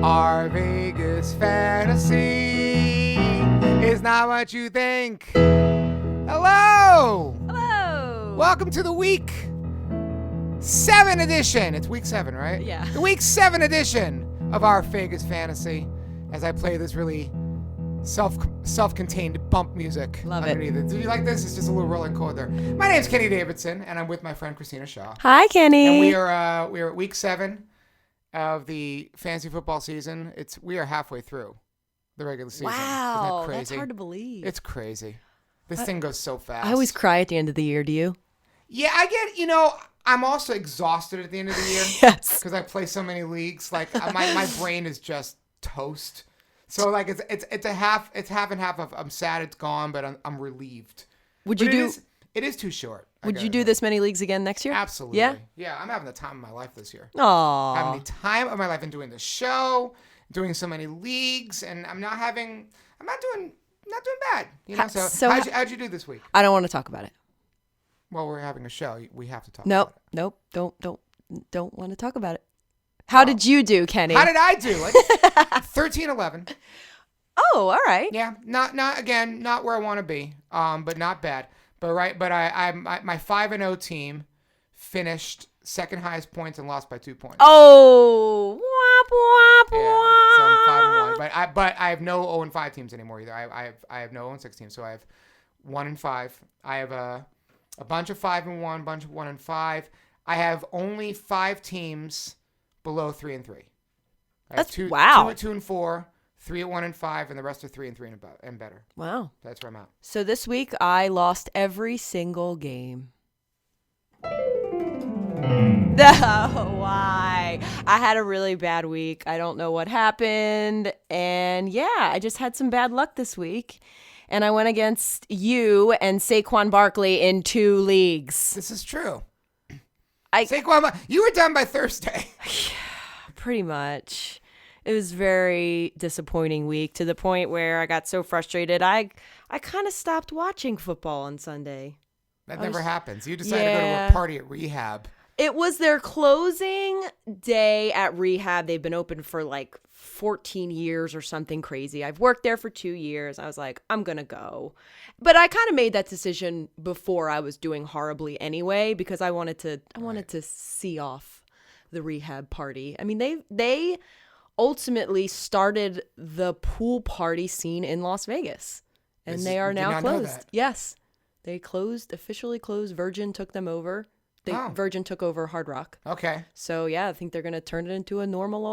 Our Vegas fantasy is not what you think. Hello! Hello! Welcome to the Week 7 edition. It's Week 7, right? Yeah. The Week 7 edition of Our Vegas fantasy as I play this really self-contained bump music. Love underneath it. Do you like this? It's just a little rolling chord there. My name's Kenny Davidsen, and I'm with my friend Christina Shaw. Hi, Kenny. And we are at Week 7 of the fantasy football season. We are halfway through the regular season. Wow, Isn't that crazy? that's hard to believe. It's crazy. This thing goes so fast. I always cry at the end of the year. Do you? Yeah, I get, I'm also exhausted at the end of the year. Yes. Because I play so many leagues. Like, my brain is just toast. So, like, it's half and half of I'm sad it's gone, but I'm relieved. It is too short. Would you do this many leagues again next year? Absolutely. Yeah? Yeah, I'm having the time of my life this year. Aww. Having the time of my life and doing the show, doing so many leagues, and I'm not doing bad. How'd you do this week? I don't want to talk about it. Well, we're having a show. We have to talk. Nope. Don't want to talk about it. How did you do, Kenny? How did I do? 13-11. Oh, all right. Yeah, not where I want to be. But not bad. But my 5-0 team finished second highest points and lost by 2 points. Oh, womp womp Yeah, so womp. I'm 5-1. But I have no 0-5 teams anymore either. I have no 0-6 teams. So I have 1-5. I have a bunch of 5-1, bunch of 1-5. I have only 5 teams below 3-3. That's wow. 2 and 4, 3 at 1 and 5, and the rest are 3 and 3 and better. Wow. That's where I'm at. So this week I lost every single game. Why? I had a really bad week. I don't know what happened. And yeah, I just had some bad luck this week. And I went against you and Saquon Barkley in 2 leagues. This is true. Saquon, you were done by Thursday. Pretty much. It was a very disappointing week to the point where I got so frustrated. I kind of stopped watching football on Sunday. That never happens. You decided to go to a party at rehab. It was their closing day at rehab. They've been open for like 14 years or something crazy. I've worked there for 2 years. I was like, I'm going to go. But I kind of made that decision before I was doing horribly anyway, because I wanted to see off the rehab party. I mean, they ultimately started the pool party scene in Las Vegas, and they are now closed. Yes. They officially closed. Virgin took them over. Virgin took over Hard Rock. Okay. So, yeah, I think they're going to turn it into a normal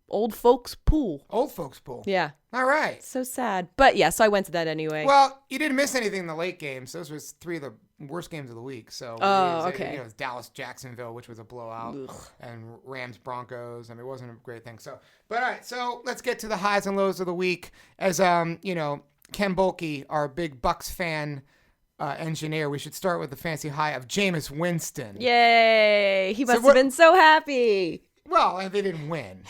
old folks pool. Old folks pool. Yeah. All right. So sad. But, yeah, so I went to that anyway. Well, you didn't miss anything in the late games. Those was 3 of the worst games of the week. So, okay. It was Dallas-Jacksonville, which was a blowout, and Rams-Broncos. I mean, it wasn't a great thing. So, but all right. So, let's get to the highs and lows of the week. As, Ken Bolke, our big Bucks fan, engineer, we should start with the fancy high of Jameis Winston. Yay! He must have been so happy. Well, they didn't win.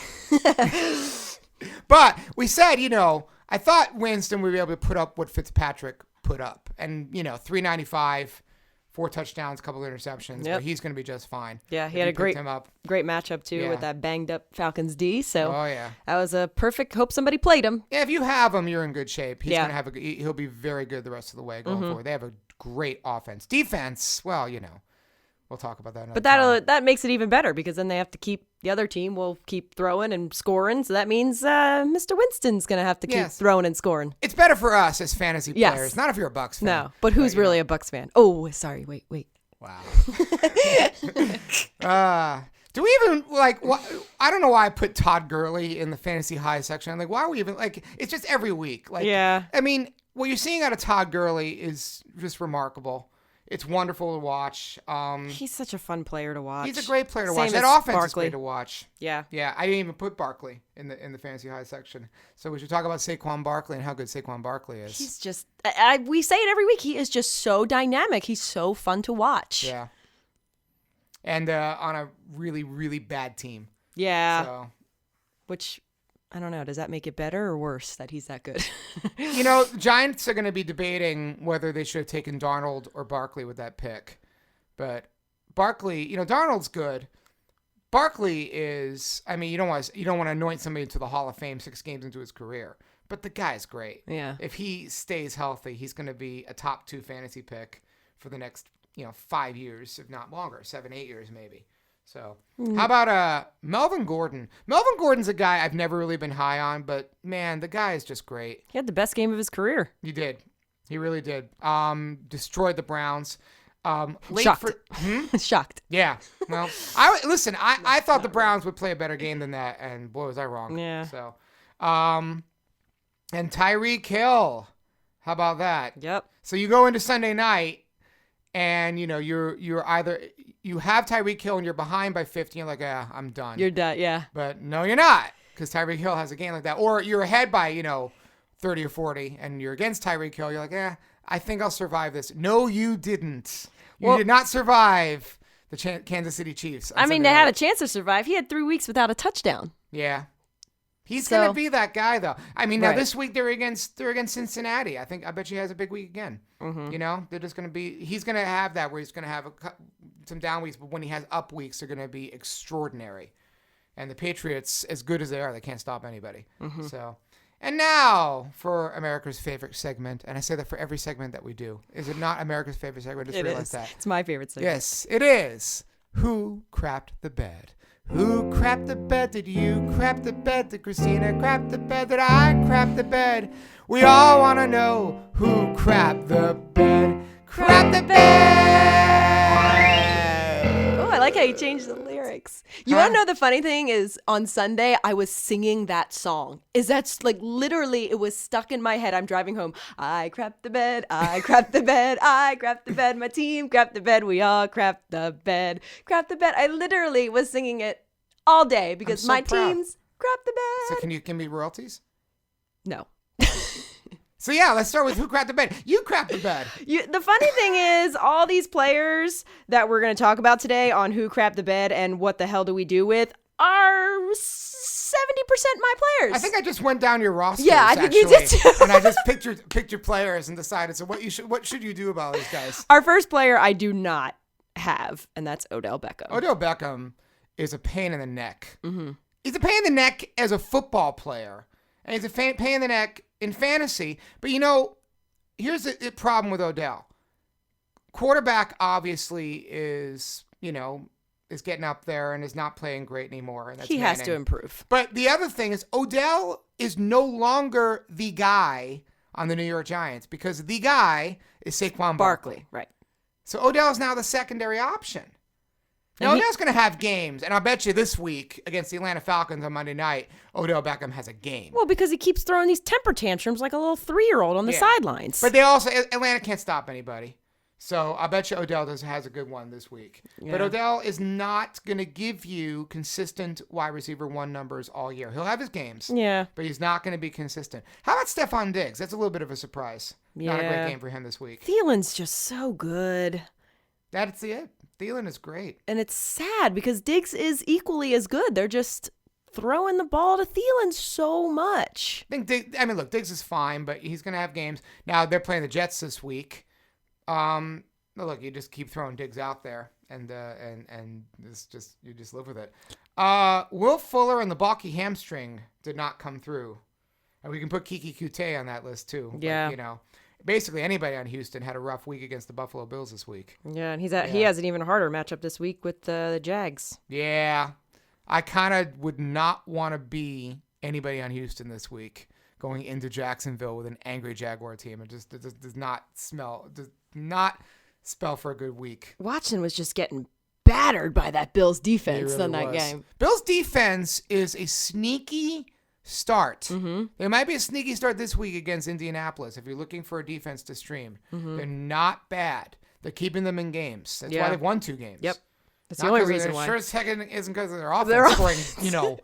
But we said, I thought Winston would be able to put up what Fitzpatrick put up. And, 395, 4 touchdowns, a couple of interceptions. Yep. But he's going to be just fine. Yeah, he had a great matchup, too, with that banged-up Falcons D. So that was a perfect hope somebody played him. Yeah, if you have him, you're in good shape. He's going to he'll be very good the rest of the way going forward. They have a great offense. Defense, well, we'll talk about that another time. That makes it even better, because then they have to the other team will keep throwing and scoring. So that means Mr. Winston's going to have to keep throwing and scoring. It's better for us as fantasy players, not if you're a Bucks fan. No, but who's really a Bucks fan? Oh, sorry. Wait. Wow. Do we even, I don't know why I put Todd Gurley in the fantasy high section. I'm like, why are we even, it's just every week. I mean, what you're seeing out of Todd Gurley is just remarkable. It's wonderful to watch. He's such a fun player to watch. He's a great player to watch. Same That as offense Barkley. is great to watch. Yeah. Yeah, I didn't even put Barkley in the fantasy high section. So we should talk about Saquon Barkley and how good Saquon Barkley is. He's just, we say it every week, he is just so dynamic. He's so fun to watch. Yeah. And on a really, really bad team. Yeah. So. Which, I don't know, does that make it better or worse that he's that good? Giants are going to be debating whether they should have taken Darnold or Barkley with that pick. But Barkley, Darnold's good, Barkley is, I mean, you don't want to anoint somebody to the Hall of Fame 6 games into his career, but the guy's great. Yeah. If he stays healthy, he's going to be a top 2 fantasy pick for the next, 5 years, if not longer, 7, 8 years maybe. So, how about Melvin Gordon? Melvin Gordon's a guy I've never really been high on, but man, the guy is just great. He had the best game of his career. He did. He really did. Destroyed the Browns. Shocked. Shocked. Yeah. Well, I thought the Browns would play a better game than that, and boy, was I wrong. Yeah. So, and Tyreek Hill. How about that? Yep. So you go into Sunday night, and you're either you have Tyreek Hill and you're behind by 50, you're like, I'm done. You're done. Yeah. But no, you're not, because Tyreek Hill has a game like that, or you're ahead by 30 or 40, and you're against Tyreek Hill. You're like, I think I'll survive this. No, you didn't. You did not survive the Kansas City Chiefs. I mean, they had a chance to survive. He had 3 weeks without a touchdown. Yeah. He's going to be that guy, though. I mean, now this week they're against Cincinnati. I bet he has a big week again. Mm-hmm. They're just going to be – he's going to have that where he's going to have some down weeks, but when he has up weeks, they're going to be extraordinary. And the Patriots, as good as they are, they can't stop anybody. Mm-hmm. So – and now for America's favorite segment, and I say that for every segment that we do. Is it not America's favorite segment? Just realize that. It's my favorite segment. Yes, it is. Who crapped the bed? Who crapped the bed? Did you crap the bed? Did Christina crap the bed? Did I crap the bed? We all want to know who crapped the bed. Crap the bed! Oh, I like how you changed the lyrics. You want to know the funny thing is on Sunday, I was singing that song. That's like literally it was stuck in my head. I'm driving home. I crapped the bed. I crapped the bed. I crapped the bed. My team crapped the bed. We all crapped the bed. Crapped the bed. I literally was singing it all day because my team's crapped the bed. So can you give me royalties? No. So yeah, let's start with who crapped the bed. You crapped the bed. The funny thing is, all these players that we're going to talk about today on who crapped the bed and what the hell do we do with are 70% my players. I think I just went down your roster. Yeah, I think you did too. And I just picked your players and decided. So what should you do about these guys? Our first player I do not have, and that's Odell Beckham. Odell Beckham is a pain in the neck. Mm-hmm. He's a pain in the neck as a football player, and he's a pain in the neck in fantasy. But here's the problem with Odell. Quarterback obviously is getting up there and is not playing great anymore. And that's he has to improve. But the other thing is Odell is no longer the guy on the New York Giants because the guy is Saquon Barkley. Right. So Odell is now the secondary option. Now, Odell's going to have games, and I'll bet you this week against the Atlanta Falcons on Monday night, Odell Beckham has a game. Well, because he keeps throwing these temper tantrums like a little 3-year-old on the sidelines. But Atlanta can't stop anybody. So I bet you Odell has a good one this week. Yeah. But Odell is not going to give you consistent wide receiver 1 numbers all year. He'll have his games. Yeah. But he's not going to be consistent. How about Stephon Diggs? That's a little bit of a surprise. Yeah. Not a great game for him this week. Thielen's just so good. That's it. Thielen is great. And it's sad because Diggs is equally as good. They're just throwing the ball to Thielen so much. Diggs is fine, but he's going to have games. Now, they're playing the Jets this week. Look, you just keep throwing Diggs out there, and it's just you just live with it. Will Fuller and the balky hamstring did not come through, and we can put Kiki Kute on that list too. Yeah, basically anybody on Houston had a rough week against the Buffalo Bills this week. Yeah, and he has an even harder matchup this week with the Jags. Yeah, I kind of would not want to be anybody on Houston this week going into Jacksonville with an angry Jaguar team. It does not spell for a good week. Watson was just getting battered by that Bills defense in that game. Bills defense is a sneaky start. Mm-hmm. There might be a sneaky start this week against Indianapolis if you're looking for a defense to stream. Mm-hmm. They're not bad. They're keeping them in games. That's why they've won 2 games. Yep. That's the only reason why. Sure as heck isn't because of their offense scoring,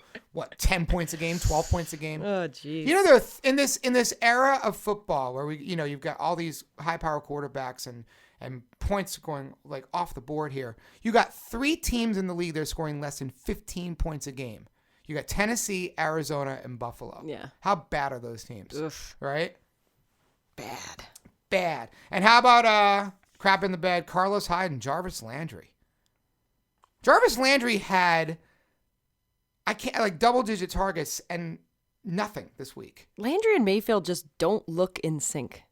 10 points a game, 12 points a game. Oh, geez. They're in this era of football where you've got all these high-power quarterbacks and points going like off the board here. You got 3 teams in the league that are scoring less than 15 points a game. You got Tennessee, Arizona, and Buffalo. Yeah. How bad are those teams? Oof. Right? Bad. And how about crap in the bed, Carlos Hyde and Jarvis Landry? Jarvis Landry had I can't, like, double-digit targets and nothing this week. Landry and Mayfield just don't look in sync.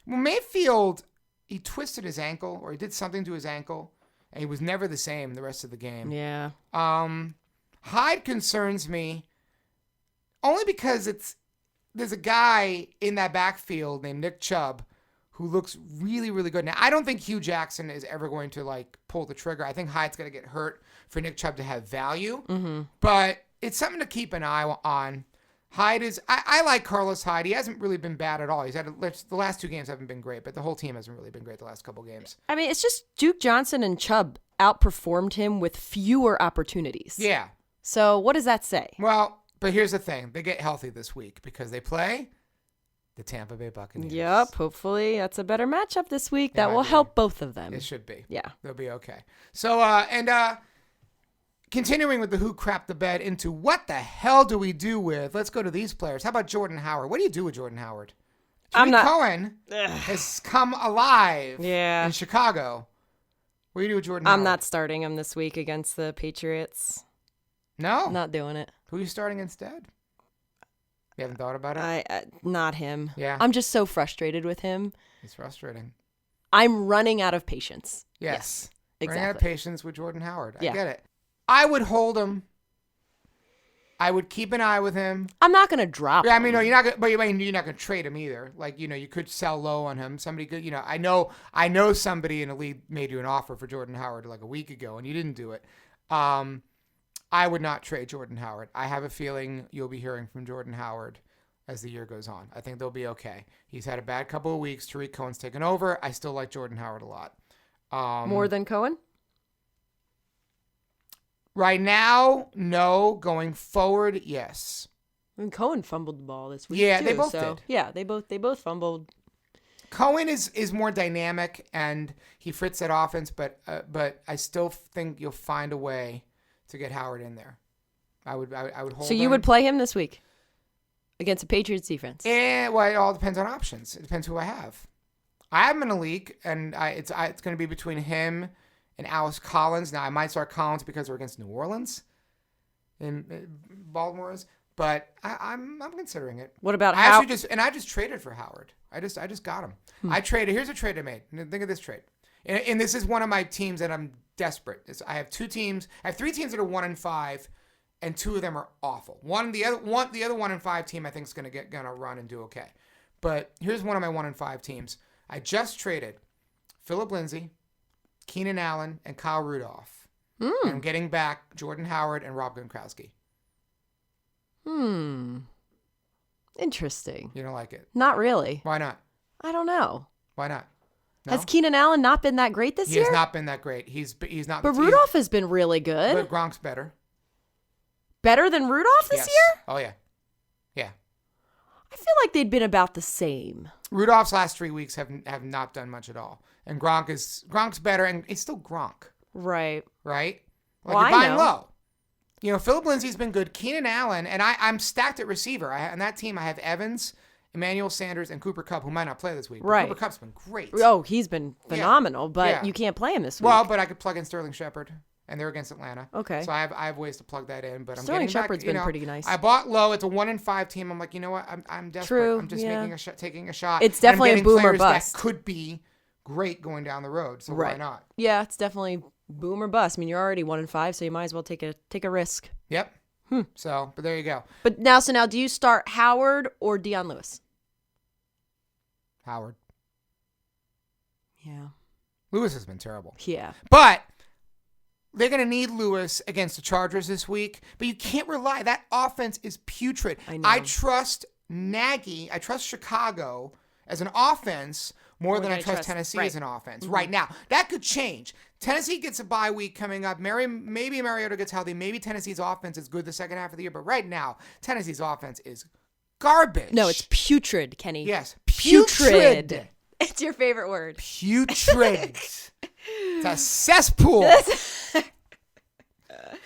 Well, Mayfield, he twisted his ankle, or he did something to his ankle, and he was never the same the rest of the game. Yeah. Hyde concerns me only because there's a guy in that backfield named Nick Chubb who looks really, really good. Now, I don't think Hugh Jackson is ever going to, like, pull the trigger. I think Hyde's going to get hurt for Nick Chubb to have value. Mm-hmm. But it's something to keep an eye on. Hyde is... I like Carlos Hyde. He hasn't really been bad at all. He's had the last 2 games haven't been great, but the whole team hasn't really been great the last couple games. I mean, it's just Duke Johnson and Chubb outperformed him with fewer opportunities. Yeah. So what does that say? Well, but here's the thing. They get healthy this week because they play the Tampa Bay Buccaneers. Yep. Hopefully that's a better matchup this week. That might will be. help both of them. It should be. Yeah. They'll be okay. So, continuing with the who crapped the bed into what the hell do we do with, let's go to these players. How about Jordan Howard? What do you do with Jordan Howard? Cohen has come alive in Chicago. What do you do with Jordan Howard? I'm not starting him this week against the Patriots. No? Not doing it. Who are you starting instead? You haven't thought about it? Not him. Yeah. I'm just so frustrated with him. He's frustrating. I'm running out of patience. Yes. Exactly. Running out of patience with Jordan Howard. Yeah. I get it. I would hold him. I would keep an eye with him. I'm not going to drop him. I mean, no, you're not gonna, but you're not going to trade him either. Like, you could sell low on him. Somebody could, I know somebody in the league made you an offer for Jordan Howard like a week ago and you didn't do it. I would not trade Jordan Howard. I have a feeling you'll be hearing from Jordan Howard as the year goes on. I think they'll be okay. He's had a bad couple of weeks. Tariq Cohen's taken over. I still like Jordan Howard a lot. More than Cohen? Right now, no. Going forward, yes. I mean, Cohen fumbled the ball this week. Yeah, too, they both did. Yeah, they both fumbled. Cohen is more dynamic and he fits that offense, but I still think you'll find a way to get Howard in there. I would hold. So you would play him this week against the Patriots defense? Well, it all depends on options. It depends who I have. I have him in a league, and it's going to be between him and Alice Collins. Now I might start Collins because we're against New Orleans, in Baltimore's, but I'm considering it. What about I just traded for Howard. I just got him. I traded. Here's a trade I made. Think of this trade. And this is one of my teams that I'm desperate. I have 2 teams. I have 3 teams that are 1-5, and 2 of them are awful. The other 1-5 team I think is gonna run and do okay. But here's one of my 1-5 teams. I just traded Phillip Lindsay, Keenan Allen, and Kyle Rudolph. And I'm getting back Jordan Howard and Rob Gronkowski. Interesting. You don't like it? Not really. Why not? I don't know. Why not? No? Has Keenan Allen not been that great this year? He has not been that great. He's not. But Rudolph has been really good. But Gronk's better. Better than Rudolph this year? Oh, yeah. Yeah. I feel like they'd been about the same. Rudolph's last 3 weeks have not done much at all. And Gronk's better, and it's still Gronk. Right. Right? Well, you're buying I know. low. Phillip Lindsay's been good. Keenan Allen, and I'm stacked at receiver. On that team, I have Evans, Emmanuel Sanders, and Cooper Kupp, who might not play this week. But right. Cooper Kupp's been great. Oh, he's been phenomenal, but you can't play him this week. Well, but I could plug in Sterling Shepard, and they're against Atlanta. Okay. So I have ways to plug that in. But Sterling I'm getting Shepard's back, been pretty nice. I bought low. It's a 1-5 team. I'm like, you know what? I'm desperate. True, I'm just taking a shot. It's definitely and I'm a boom or players bust. That could be great going down the road. So why not? Yeah, it's definitely boom or bust. I mean, you're already 1-5, so you might as well take a risk. Yep. So, but there you go. But now, do you start Howard or Deion Lewis? Howard. Yeah. Lewis has been terrible. Yeah. But they're going to need Lewis against the Chargers this week. But you can't rely. That offense is putrid. I know. I trust Nagy. I trust Chicago as an offense more than I trust Tennessee as an offense right now. That could change. Tennessee gets a bye week coming up. Maybe Mariota gets healthy. Maybe Tennessee's offense is good the second half of the year. But right now, Tennessee's offense is garbage. No, it's putrid, Kenny. Yes. Putrid. It's your favorite word. Putrid. It's a cesspool.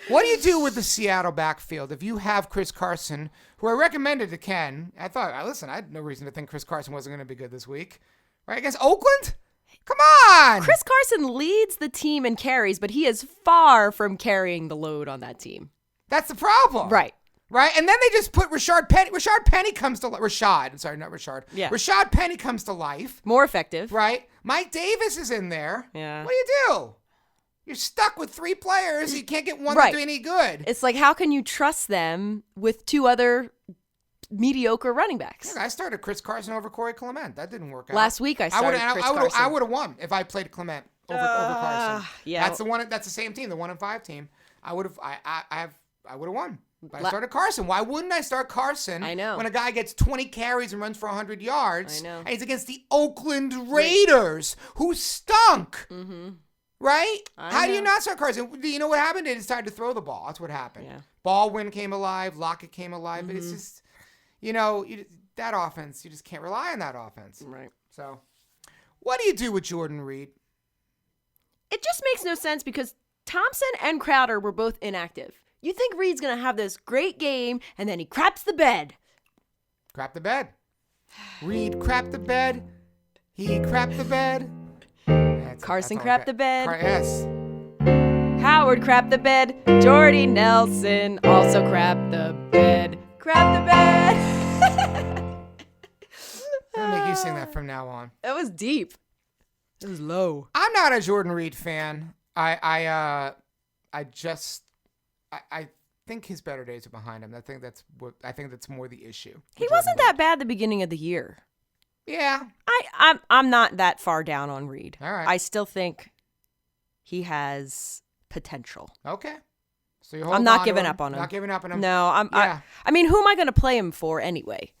What do you do with the Seattle backfield if you have Chris Carson, who I recommended to Ken? I had no reason to think Chris Carson wasn't going to be good this week. Right against Oakland? Come on! Chris Carson leads the team in carries, but he is far from carrying the load on that team. That's the problem. Right. Right? And then they just put Rashard Penny. Rashard Penny comes to life. Rashad. Sorry, not Rashard. Yeah. Rashad Penny comes to life. More effective. Right? Mike Davis is in there. Yeah. What do you do? You're stuck with 3 players. You can't get one Right. to do any good. It's like, how can you trust them with 2 other mediocre running backs? Yeah, I started Chris Carson over Corey Clement. That didn't work out. Last week I started Chris Carson. I would have won if I played Clement over Carson. Yeah. That's the same team, the 1-5 team. I would have won. But I started Carson. Why wouldn't I start Carson? I know. When a guy gets 20 carries and runs for 100 yards. I know. And he's against the Oakland Raiders, who stunk. Mm-hmm. Right? How do you know. not start Carson? Do you know what happened? They decided to throw the ball. That's what happened. Yeah. Baldwin came alive. Lockett came alive. Mm-hmm. But it's just, that offense, you just can't rely on that offense. Right. So, what do you do with Jordan Reed? It just makes no sense because Thompson and Crowder were both inactive. You think Reed's going to have this great game, and then he craps the bed. Crap the bed. Reed crapped the bed. He crapped the bed. Carson crapped the bed. Yes. Howard crapped the bed. Jordy Nelson also crapped the bed. Crap the bed. I'm going to make you sing that from now on. That was deep. It was low. I'm not a Jordan Reed fan. I think his better days are behind him. I think that's more the issue. He wasn't that bad the beginning of the year. Yeah. I'm not that far down on Reed. All right. I still think he has potential. Okay. So I'm not giving up on him. Not giving up on him. No, Yeah. I mean, who am I going to play him for anyway?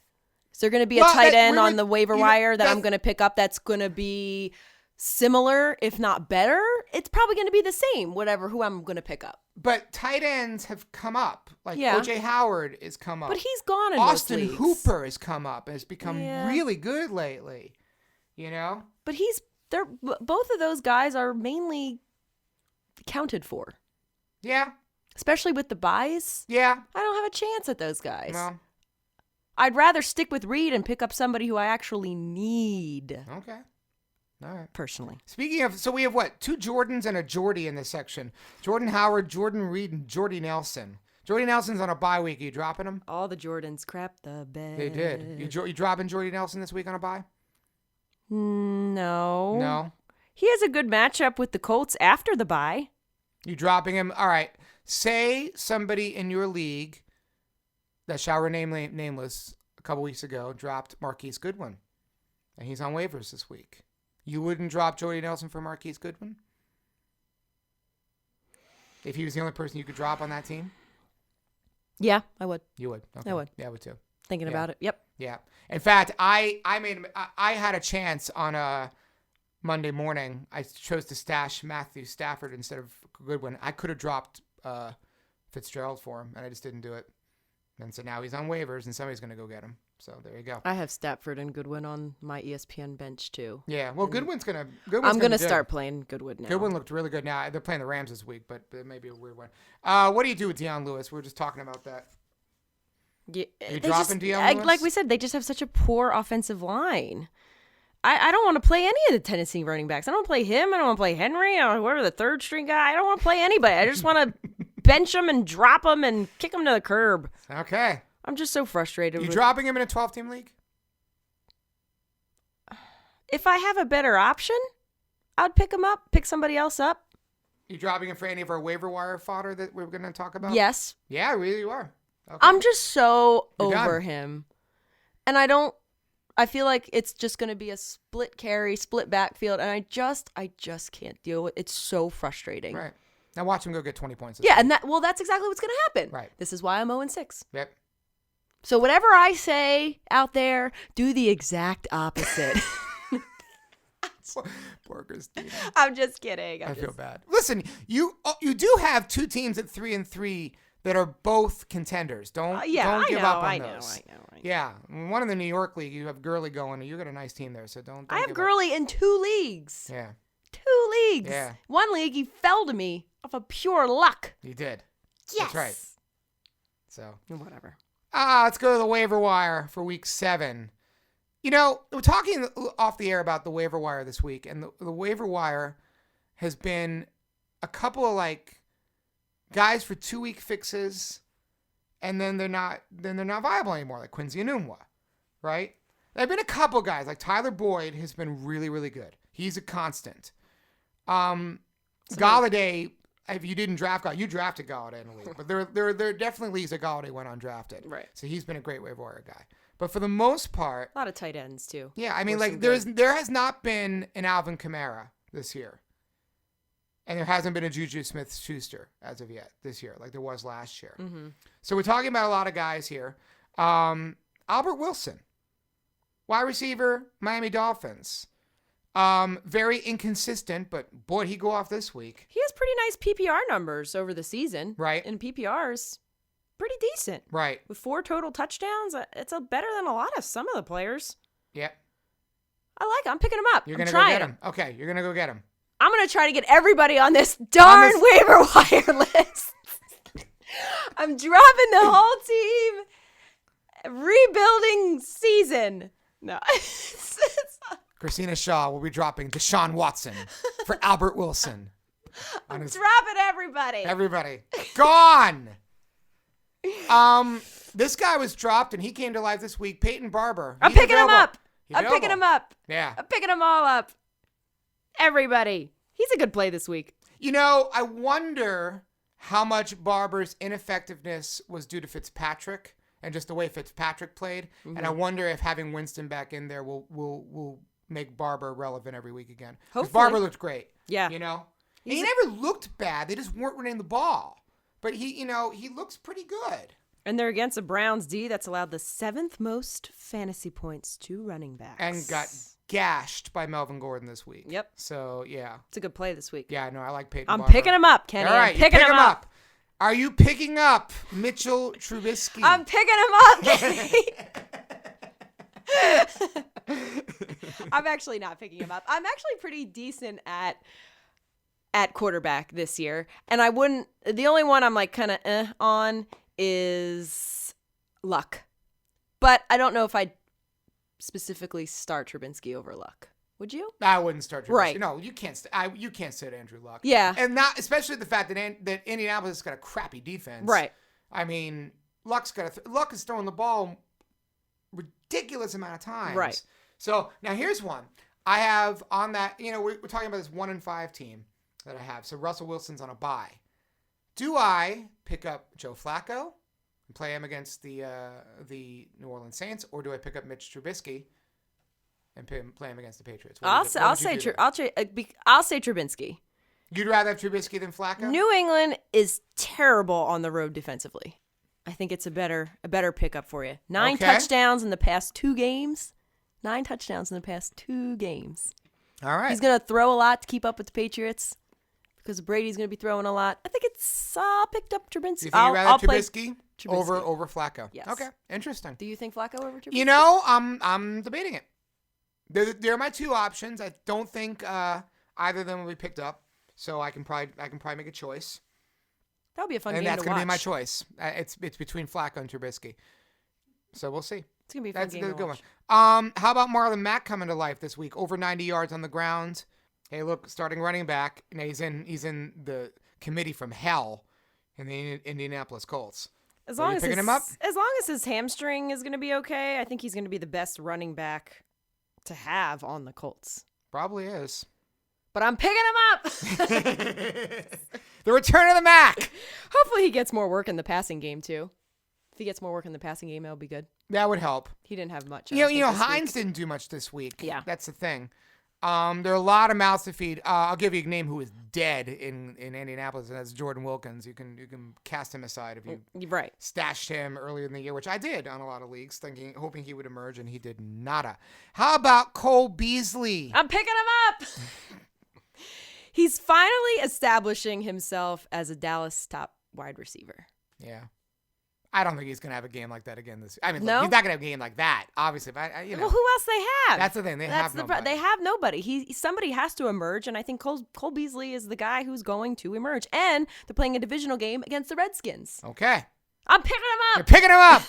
Is there going to be a tight end on the waiver wire that I'm going to pick up that's going to be similar, if not better? It's probably going to be the same, who I'm going to pick up. But tight ends have come up. Like Yeah. O.J. Howard has come up. But he's gone in Austin most leagues. Hooper has come up and has become Yeah. really good lately. You know? But both of those guys are mainly counted for, Yeah. especially with the buys. Yeah. I don't have a chance at those guys. No. I'd rather stick with Reed and pick up somebody who I actually need. Okay. All right. Personally. Speaking of, so we have what? 2 Jordans and a Jordy in this section. Jordan Howard, Jordan Reed, and Jordy Nelson. Jordy Nelson's on a bye week. Are you dropping him? All the Jordans crap the bed. They did. You dropping Jordy Nelson this week on a bye? No. No. He has a good matchup with the Colts after the bye. You dropping him? All right. Say somebody in your league that shall remain nameless a couple weeks ago dropped Marquise Goodwin, and he's on waivers this week. You wouldn't drop Jordy Nelson for Marquise Goodwin? If he was the only person you could drop on that team? Yeah, I would. You would. Okay. I would. Yeah, I would too. Thinking about it. Yep. Yeah. In fact, I had a chance on a Monday morning. I chose to stash Matthew Stafford instead of Goodwin. I could have dropped Fitzgerald for him, and I just didn't do it. And so now he's on waivers, and somebody's going to go get him. So there you go. I have Stafford and Goodwin on my ESPN bench too. Yeah. Well, Goodwin's going to. I'm going to start playing Goodwin now. Goodwin looked really good. Now they're playing the Rams this week, but it may be a weird one. What do you do with Deion Lewis? We were just talking about that. Yeah, Are you dropping Deion Lewis? Like we said, they just have such a poor offensive line. I don't want to play any of the Tennessee running backs. I don't want to play him. I don't want to play Henry. I don't whoever the third string guy. I don't want to play anybody. I just want to bench them and drop them and kick them to the curb. Okay. I'm just so frustrated. You dropping him in a 12-team league? If I have a better option, I'd pick him up, pick somebody else up. You dropping him for any of our waiver wire fodder that we're going to talk about? Yes. Yeah, really you are. Okay. I'm just so You're over done. him. And I feel like it's just going to be a split carry, split backfield, and I just can't deal with it. It's so frustrating. Right. Now watch him go get 20 points. Yeah, and that's exactly what's going to happen. Right. This is why I'm 0-6. Yep. So whatever I say out there, do the exact opposite. Poor Christina. I'm just kidding. I feel bad. Listen, you do have 2 teams at 3-3 that are both contenders. Don't give up on those. I know. Yeah, one in the New York League, you have Gurley going. You got a nice team there, so don't I have give Gurley in 2 leagues. up. Yeah, 2 leagues. Yeah. One league, he fell to me off of pure luck. you did. Yes. That's right. So Whatever. let's go to the waiver wire for week 7. You know, we're talking off the air about the waiver wire this week, and the waiver wire has been a couple of guys for 2-week fixes, and then they're not viable anymore, like Quincy Enunwa, right? There have been a couple guys, like Tyler Boyd has been really, really good. He's a constant. Galladay, if you didn't draft Galladay, you drafted Galladay in the league, but there are definitely leagues that Galladay went undrafted. Right. So he's been a great waiver wire guy. But for the most part, a lot of tight ends too. Yeah, I mean, like there has not been an Alvin Kamara this year, and there hasn't been a Juju Smith-Schuster as of yet this year, like there was last year. Mm-hmm. So we're talking about a lot of guys here. Albert Wilson, wide receiver, Miami Dolphins. Very inconsistent, but boy, he go off this week. He has pretty nice PPR numbers over the season. Right. And PPR's pretty decent. Right. With 4 total touchdowns, it's better than a lot of some of the players. Yep. I'm picking him up. You're going to go get him. Okay, you're going to go get him. I'm going to try to get everybody on this darn waiver wire list. I'm dropping the whole team. Rebuilding season. No. Christina Shaw will be dropping Deshaun Watson for Albert Wilson. I'm dropping everybody. Everybody. Gone. This guy was dropped and he came to life this week. Peyton Barber. I'm picking him up. I'm picking him up. Yeah. I'm picking them all up. Everybody. He's a good play this week. You know, I wonder how much Barber's ineffectiveness was due to Fitzpatrick and just the way Fitzpatrick played. Mm-hmm. And I wonder if having Winston back in there will make Barber relevant every week again. Because Barber looked great. Yeah. You know? He never looked bad. They just weren't running the ball. But he looks pretty good. And they're against a Browns D that's allowed the 7th most fantasy points to running backs. And got gashed by Melvin Gordon this week. Yep. So, yeah. It's a good play this week. Yeah, no, I like Peyton I'm Barber. picking him up, Kenny. All right, I'm picking him up. Are you picking up Mitchell Trubisky? I'm picking him up. I'm actually not picking him up. I'm actually pretty decent at quarterback this year. And the only one I'm like kind of on is Luck. But I don't know if I'd specifically start Trubinsky over Luck. Would you? I wouldn't start Trubisky. Right. No, you can't. You can't sit Andrew Luck. Yeah. And not especially the fact that Indianapolis has got a crappy defense. Right. I mean, Luck is throwing the ball ridiculous amount of times. Right. So now here's one. I have on that. You know, we're talking about this 1-5 team that I have. So Russell Wilson's on a bye. Do I pick up Joe Flacco and play him against the New Orleans Saints, or do I pick up Mitch Trubisky and play him against the Patriots? I'll say Trubinsky. You'd rather have Trubisky than Flacco? New England is terrible on the road defensively. I think it's a better pickup for you. 9 touchdowns in the past 2 games. 9 touchdowns in the past 2 games. All right. He's going to throw a lot to keep up with the Patriots because Brady's going to be throwing a lot. I think it's picked up Trubinsky. You think you'd rather have Trubisky over Flacco? Yes. Okay. Interesting. Do you think Flacco over Trubisky? You know, I'm debating it. They're my 2 options. I don't think either of them will be picked up, so I can probably make a choice. That would be a fun game to watch. And that's going to be my choice. It's between Flacco and Trubisky. So we'll see. It's going to be a fun game to watch. One. How about Marlon Mack coming to life this week? Over 90 yards on the ground. Hey, look, starting running back. And he's in the committee from hell in the Indianapolis Colts. As long as picking him up? As long as his hamstring is going to be okay, I think he's going to be the best running back to have on the Colts. Probably is. But I'm picking him up. The return of the Mac. Hopefully he gets more work in the passing game, too. If he gets more work in the passing game, that'll be good. That would help. He didn't have much. You know, Hines didn't do much this week. Yeah. That's the thing. There are a lot of mouths to feed. I'll give you a name who is dead in Indianapolis, and that's Jordan Wilkins. You can cast him aside if you stashed him earlier in the year, which I did on a lot of leagues, hoping he would emerge, and he did nada. How about Cole Beasley? I'm picking him up. He's finally establishing himself as a Dallas top wide receiver. Yeah. I don't think he's going to have a game like that again this year. I mean, no? He's not going to have a game like that, obviously. But, well, who else they have? That's the thing. They have nobody. They have nobody. Somebody has to emerge, and I think Cole Beasley is the guy who's going to emerge. And they're playing a divisional game against the Redskins. Okay. I'm picking him up. You're picking him up.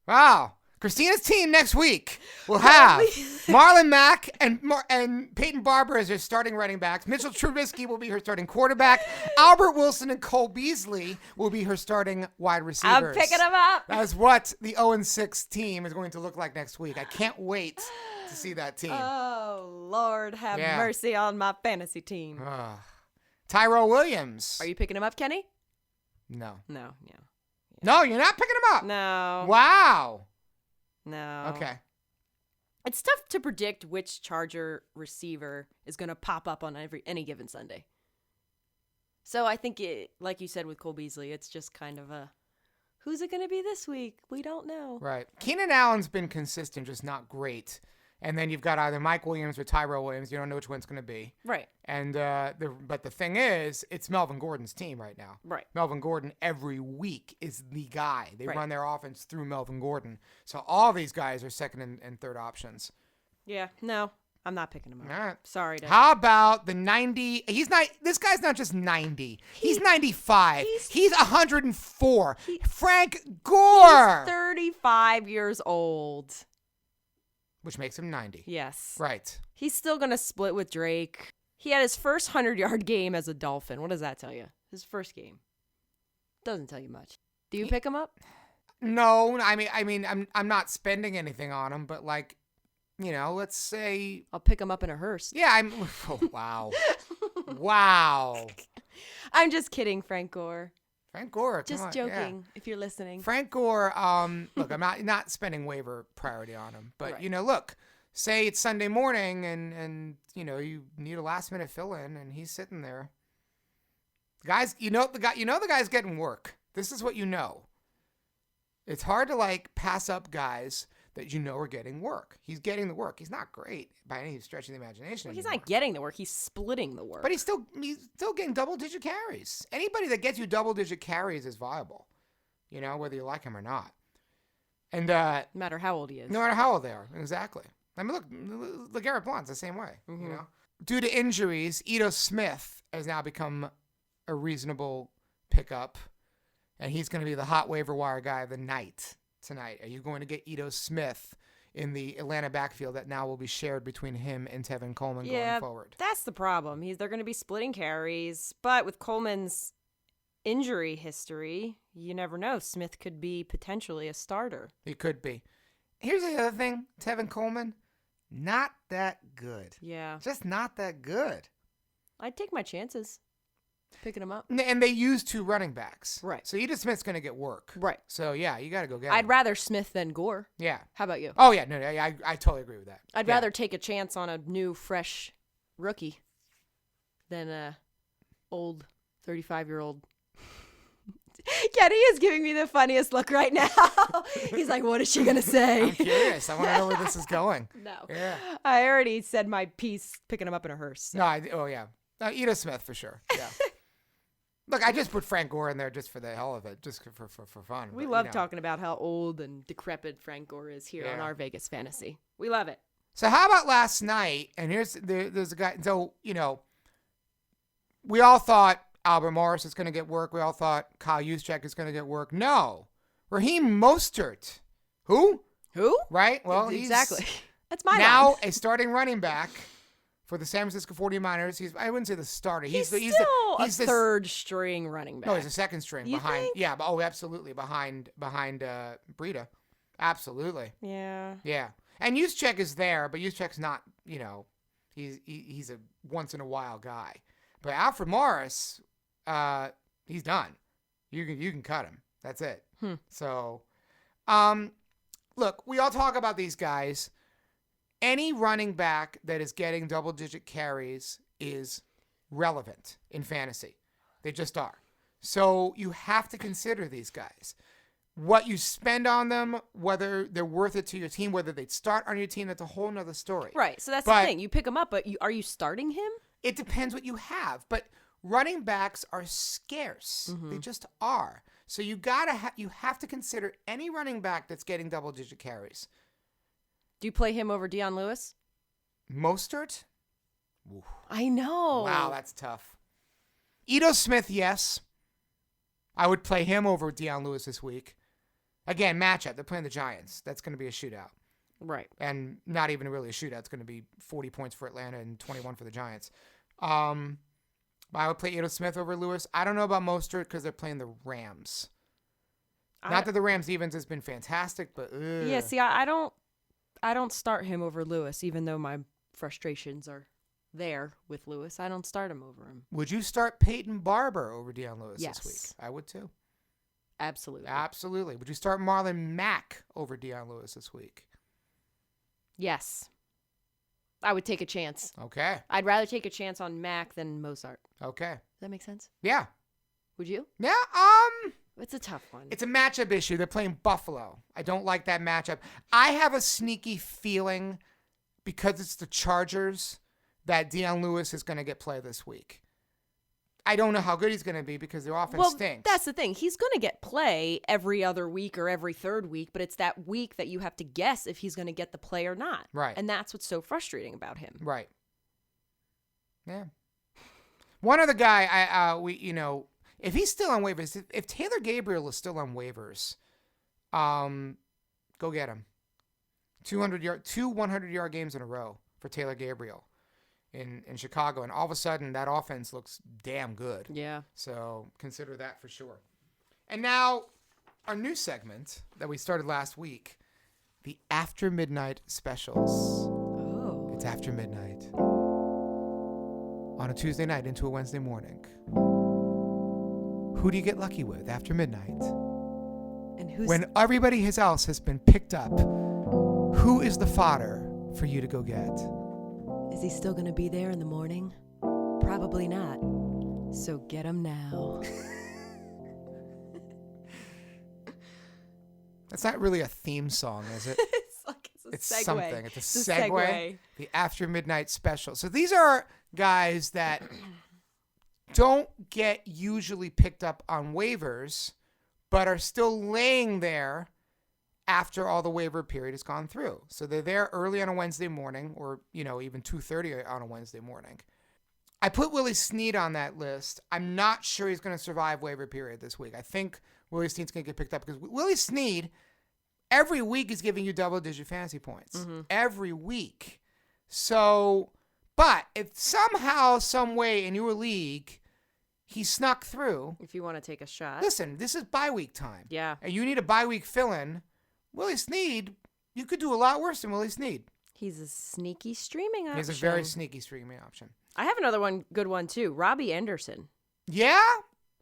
Wow. Christina's team next week will have Marlon Mack and Peyton Barber as her starting running backs. Mitchell Trubisky will be her starting quarterback. Albert Wilson and Cole Beasley will be her starting wide receivers. I'm picking them up. That's what the 0-6 team is going to look like next week. I can't wait to see that team. Oh, Lord, have mercy on my fantasy team. Tyrell Williams. Are you picking him up, Kenny? No. No. No, you're not picking him up. No. Wow. No. Okay. It's tough to predict which Charger receiver is going to pop up on any given Sunday. So I think like you said with Cole Beasley, it's just kind of who's it going to be this week? We don't know. Right. Keenan Allen's been consistent, just not great. And then you've got either Mike Williams or Tyrell Williams. You don't know which one's going to be. Right. And but the thing is, it's Melvin Gordon's team right now. Right. Melvin Gordon every week is the guy. They run their offense through Melvin Gordon. So all these guys are second and third options. Yeah. No, I'm not picking him up. All right. Sorry. How about the 90? This guy's not just 90. He's 95. He's 104. Frank Gore. He's 35 years old. Which makes him 90. Yes. Right. He's still going to split with Drake. He had his first 100-yard game as a Dolphin. What does that tell you? His first game. Doesn't tell you much. Do you pick him up? No, I mean, I'm not spending anything on him, but like, let's say I'll pick him up in a hearse. Yeah, oh, wow. Wow. I'm just kidding, Frank Gore. Frank Gore, just joking. If you're listening, Frank Gore. Look, I'm not spending waiver priority on him, but look, say it's Sunday morning and you need a last minute fill in, and he's sitting there. Guys, the guy's getting work. This is what you know. It's hard to pass up guys that are getting work. He's getting the work. He's not great by any stretch of the imagination. Well, he's not getting the work. He's splitting the work. But he's still getting double-digit carries. Anybody that gets you double-digit carries is viable, whether you like him or not. And no matter how old he is. No matter how old they are, exactly. I mean, look, LeGarrette Blount's the same way. Mm-hmm. Due to injuries, Ito Smith has now become a reasonable pickup, and he's going to be the hot waiver wire guy of the night. Tonight, are you going to get Ito Smith in the Atlanta backfield that now will be shared between him and Tevin Coleman going forward? That's the problem. They're going to be splitting carries, but with Coleman's injury history, you never know. Smith could be potentially a starter. He could be. Here's the other thing, Tevin Coleman, not that good. Yeah. Just not that good. I'd take my chances. Picking him up. And they use two running backs. Right. So Ito Smith's going to get work. Right. So, yeah, you got to go get him. I'd rather Smith than Gore. Yeah. How about you? Oh, yeah. No, I totally agree with that. I'd rather take a chance on a new, fresh rookie than a old 35-year-old. Kenny is giving me the funniest look right now. He's like, what is she going to say? I'm curious. I want to know where this is going. No. Yeah. I already said my piece picking him up in a hearse. So. No, yeah. Ito Smith for sure. Yeah. Look, I just put Frank Gore in there just for the hell of it, just for fun. We love talking about how old and decrepit Frank Gore is here on our Vegas Fantasy. We love it. So how about last night? And there's a guy. So, we all thought Albert Morris is going to get work. We all thought Kyle Juszczyk is going to get work. No. Raheem Mostert. Who? Right? Well, exactly. That's my now line. a starting running back for the San Francisco 49ers. I wouldn't say the starter. He's still a third string running back. No, he's a second string behind. Think? Yeah, absolutely behind Breida. Absolutely. Yeah. Yeah. And Juszczyk is there, but Juszczyk's not, he's a once in a while guy. But Alfred Morris, he's done. You can cut him. That's it. So, look, we all talk about these guys. Any running back that is getting double-digit carries is relevant in fantasy. They just are. So you have to consider these guys. What you spend on them, whether they're worth it to your team, whether they'd start on your team, that's a whole nother story. Right. So that's the thing. You pick him up, but are you starting him? It depends what you have. But running backs are scarce. Mm-hmm. They just are. So you have to consider any running back that's getting double-digit carries. Do you play him over Deion Lewis? Mostert? Oof. I know. Wow, that's tough. Ito Smith, yes. I would play him over Deion Lewis this week. Again, matchup. They're playing the Giants. That's going to be a shootout. Right. And not even really a shootout. It's going to be 40 points for Atlanta and 21 for the Giants. I would play Ito Smith over Lewis. I don't know about Mostert because they're playing the Rams. Not that the Rams' defense has been fantastic, but yeah. See, I don't start him over Lewis, even though my frustrations are there with Lewis. I don't start him over him. Would you start Peyton Barber over Deion Lewis this week? I would too. Absolutely. Absolutely. Would you start Marlon Mack over Deion Lewis this week? Yes. I would take a chance. Okay. I'd rather take a chance on Mack than Mozart. Okay. Does that make sense? Yeah. Would you? Yeah. It's a tough one. It's a matchup issue. They're playing Buffalo. I don't like that matchup. I have a sneaky feeling because it's the Chargers that Deion Lewis is going to get play this week. I don't know how good he's going to be because their offense stinks. That's the thing. He's going to get play every other week or every third week, but it's that week that you have to guess if he's going to get the play or not. Right. And that's what's so frustrating about him. Right. Yeah. One other guy, if he's still on waivers, if Taylor Gabriel is still on waivers, go get him. 2 100-yard games in a row for Taylor Gabriel in Chicago, and all of a sudden that offense looks damn good. Yeah. So consider that for sure. And now our new segment that we started last week, the After Midnight Specials. Oh. It's after midnight on a Tuesday night into a Wednesday morning. Who do you get lucky with after midnight? And who's When everybody else has been picked up, who is the fodder for you to go get? Is he still going to be there in the morning? Probably not. So get him now. That's not really a theme song, is it? It's It's segue. something. It's a It's segue. segue. The After Midnight Special. So these are guys that don't get usually picked up on waivers, but are still laying there after all the waiver period has gone through. So they're there early on a Wednesday morning, or even 2:30 on a Wednesday morning. I put Willie Snead on that list. I'm not sure he's going to survive waiver period this week. I think Willie Snead's going to get picked up because Willie Snead every week is giving you double-digit fantasy points. Mm-hmm. Every week. So, but if somehow, some way in your league, he snuck through. If you want to take a shot. Listen, this is bye week time. Yeah. And you need a bye week fill-in. Willie Snead, you could do a lot worse than Willie Snead. He's a sneaky streaming option. He's a very sneaky streaming option. I have another good one too. Robbie Anderson. Yeah,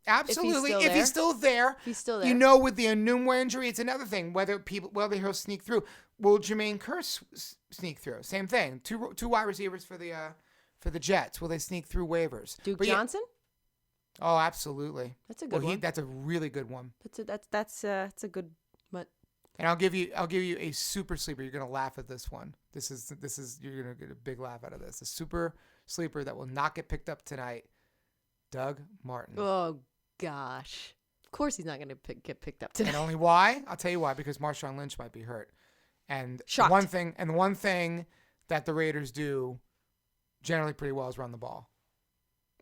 absolutely. If he's still there. He's still there. With the Enumwa injury, it's another thing. Whether he'll sneak through. Will Jermaine Kearse sneak through? Same thing. Two wide receivers for the Jets. Will they sneak through waivers? Duke Johnson? Oh, absolutely. That's a good one. That's a really good one. That's a good. But and I'll give you a super sleeper. You're gonna laugh at this one. This is you're gonna get a big laugh out of this. A super sleeper that will not get picked up tonight. Doug Martin. Oh gosh, of course he's not gonna get picked up tonight. And only why? I'll tell you why. Because Marshawn Lynch might be hurt. And Shocked. one thing that the Raiders do generally pretty well is run the ball.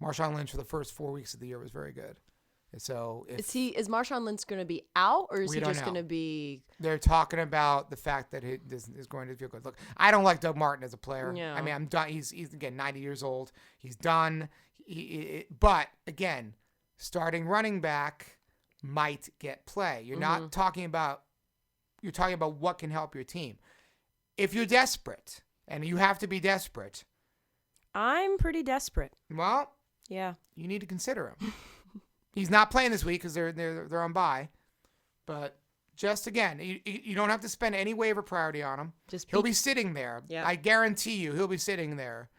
Marshawn Lynch for the first 4 weeks of the year was very good. So is Marshawn Lynch going to be out, or is he just going to be? They're talking about the fact that he is going to feel good. Look, I don't like Doug Martin as a player. Yeah. I mean, I'm done. He's again 90 years old. He's done. But again, starting running back might get play. You're not talking about. You're talking about what can help your team. If you're desperate, and you have to be desperate. I'm pretty desperate. Well, yeah, you need to consider him. He's not playing this week because they're on bye, but just again, you don't have to spend any waiver priority on him. He'll be sitting there. Yeah. I guarantee you, he'll be sitting there.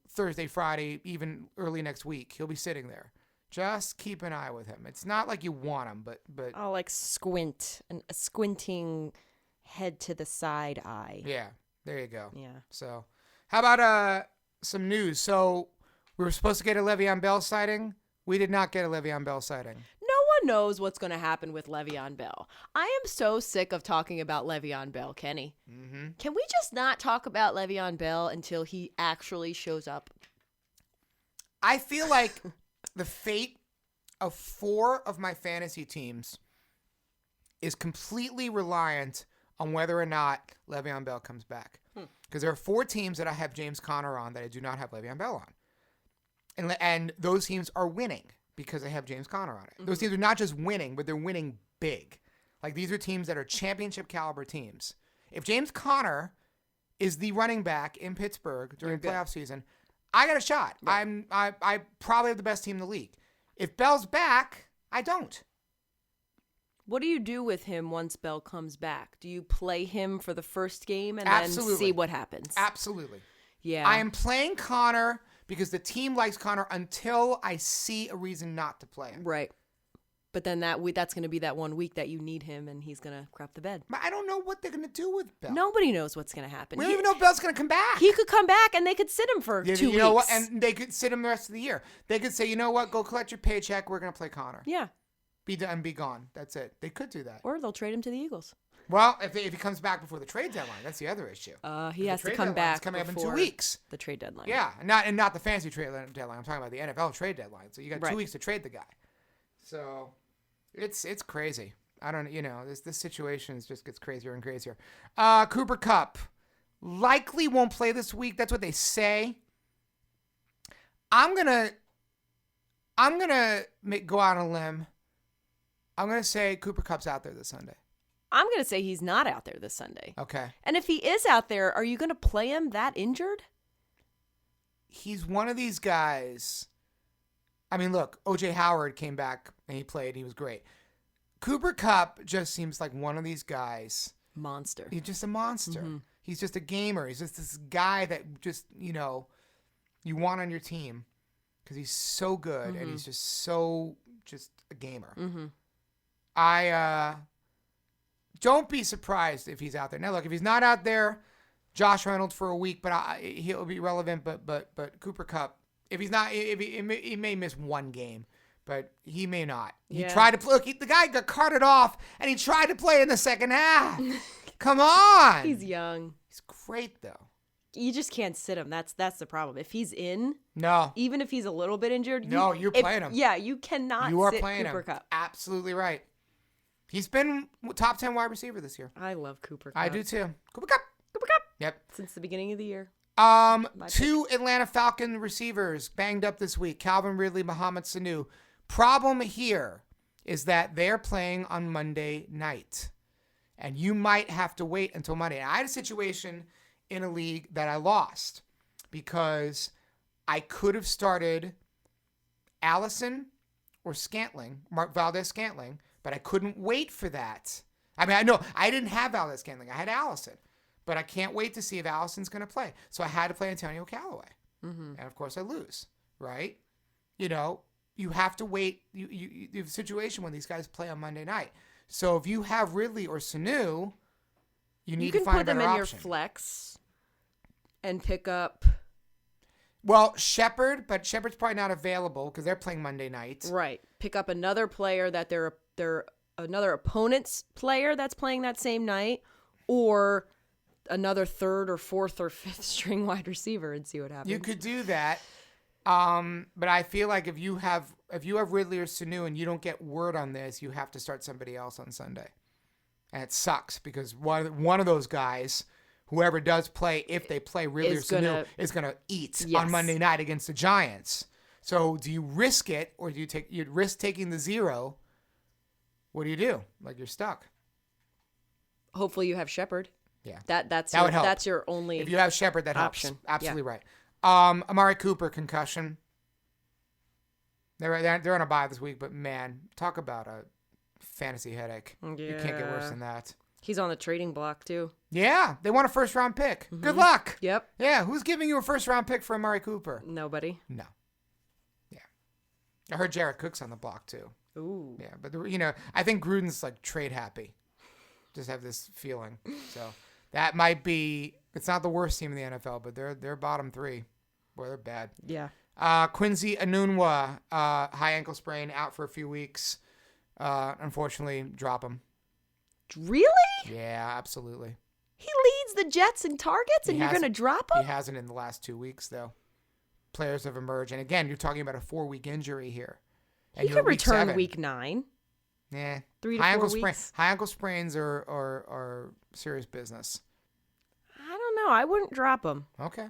Thursday, Friday, even early next week, he'll be sitting there. Just keep an eye with him. It's not like you want him, but I'll like squint and a squinting head to the side eye. Yeah, there you go. Yeah. So, how about some news? So we were supposed to get a LeVeon Bell sighting. We did not get a LeVeon Bell sighting. No one knows what's going to happen with LeVeon Bell. I am so sick of talking about LeVeon Bell, Kenny. Mm-hmm. Can we just not talk about LeVeon Bell until he actually shows up? I feel like the fate of 4 of my fantasy teams is completely reliant on whether or not LeVeon Bell comes back. Because there are 4 teams that I have James Conner on that I do not have LeVeon Bell on. And those teams are winning because they have James Conner on it. Those teams are not just winning, but they're winning big. Like, these are teams that are championship caliber teams. If James Conner is the running back in Pittsburgh during playoff season, I got a shot. Right. I probably have the best team in the league. If Bell's back, I don't. What do you do with him once Bell comes back? Do you play him for the first game and Absolutely. then see what happens? Absolutely. Yeah. I am playing Connor because the team likes Connor until I see a reason not to play him. Right. But then that's going to be that 1 week that you need him and he's going to crap the bed. I don't know what they're going to do with Bell. Nobody knows what's going to happen. We don't even know if Bell's going to come back. He could come back and they could sit him for 2 weeks. You know what? And they could sit him the rest of the year. They could say, you know what? Go collect your paycheck. We're going to play Connor. Yeah. Be done and be gone. That's it. They could do that. Or they'll trade him to the Eagles. Well, if he comes back before the trade deadline, that's the other issue. He has to come back. It's coming up in 2 weeks. The trade deadline. Yeah, not the fancy trade deadline. I'm talking about the NFL trade deadline. So you got 2 weeks to trade the guy. So it's crazy. I don't, this situation just gets crazier and crazier. Cooper Kupp likely won't play this week. That's what they say. I'm gonna go out on a limb. I'm going to say Cooper Kupp's out there this Sunday. I'm going to say he's not out there this Sunday. Okay. And if he is out there, are you going to play him that injured? He's one of these guys. I mean, look, O.J. Howard came back and he played. He was great. Cooper Kupp just seems like one of these guys. Monster. He's just a monster. Mm-hmm. He's just a gamer. He's just this guy that just, you want on your team because he's so good and he's just a gamer. Mm-hmm. I don't be surprised if he's out there. Now, look, if he's not out there, Josh Reynolds for a week, but he'll be relevant. But Cooper Kupp, if he's not, he may miss 1 game, but he may not. He tried to play. Look, the guy got carted off, and he tried to play in the second half. Come on. He's young. He's great though. You just can't sit him. That's the problem. If he's in, no, even if he's a little bit injured, you're playing him. Yeah, you cannot. You are sit playing Cooper him. Kupp. Absolutely right. He's been top 10 wide receiver this year. I love Cooper Kupp. I do too. Cooper Kupp. Cooper Kupp. Yep. Since the beginning of the year. 2 Atlanta Falcon receivers banged up this week. Calvin Ridley, Mohamed Sanu. Problem here is that they're playing on Monday night. And you might have to wait until Monday. And I had a situation in a league that I lost because I could have started Allison or Valdez-Scantling, but I couldn't wait for that. I mean, I know I didn't have Valdez-Scantling. I had Allison, but I can't wait to see if Allison's going to play. So I had to play Antonio Callaway. Mm-hmm. And, of course, I lose, right? You have to wait. You have a situation when these guys play on Monday night. So if you have Ridley or Sanu, you need to find a better option. You can put them in your flex and pick up. Well, Shepard, but Shepard's probably not available because they're playing Monday night. Right. Pick up another player that they're another opponent's player that's playing that same night, or another 3rd or 4th or 5th string wide receiver and see what happens. You could do that. But I feel like if you have Ridley or Sanu and you don't get word on this, you have to start somebody else on Sunday. And it sucks because one of those guys, whoever does play, if they play Ridley or Sanu, is going to eat on Monday night against the Giants. So do you risk it, or do you risk taking the 0? What do you do? Like, you're stuck. Hopefully you have Shepard. Yeah. That would help. That's your only If you have Shepard, that option. Helps. Absolutely right. Amari Cooper, concussion. They're on a bye this week, but man, talk about a fantasy headache. Yeah. You can't get worse than that. He's on the trading block too. Yeah, they want a 1st-round pick. Mm-hmm. Good luck. Yep. Yeah, who's giving you a 1st-round pick for Amari Cooper? Nobody. No. Yeah. I heard Jared Cook's on the block too. Ooh. Yeah, but I think Gruden's like trade happy. Just have this feeling. So that might be. It's not the worst team in the NFL, but they're bottom 3. Boy, they're bad. Yeah. Quincy Enunwa, high ankle sprain, out for a few weeks. Unfortunately, drop him. Really? Yeah, absolutely. He leads the Jets in targets, and you're going to drop him? He hasn't in the last 2 weeks, though. Players have emerged. And again, you're talking about a 4-week injury here. And he could return week 9. Yeah. 3 to 4 weeks. High ankle sprains are serious business. I don't know. I wouldn't drop him. Okay.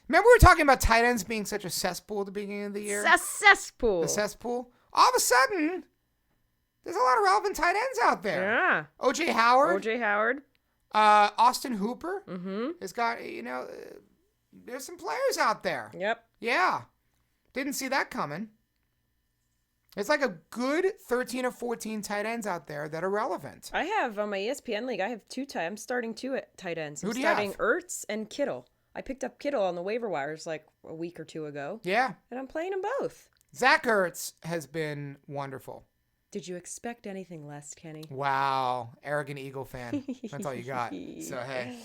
Remember we were talking about tight ends being such a cesspool at the beginning of the year? Cesspool. The cesspool. All of a sudden, there's a lot of relevant tight ends out there. Yeah. O.J. Howard. Austin Hooper. Mm-hmm. Has got, there's some players out there. Yep. Yeah. Didn't see that coming. It's like a good 13 or 14 tight ends out there that are relevant. I have on my ESPN league, I have I'm starting 2 tight ends. Who do you starting have? Ertz and Kittle. I picked up Kittle on the waiver wires like a week or 2 ago. Yeah. And I'm playing them both. Zach Ertz has been wonderful. Did you expect anything less, Kenny? Wow. Arrogant Eagle fan. That's all you got. So, hey.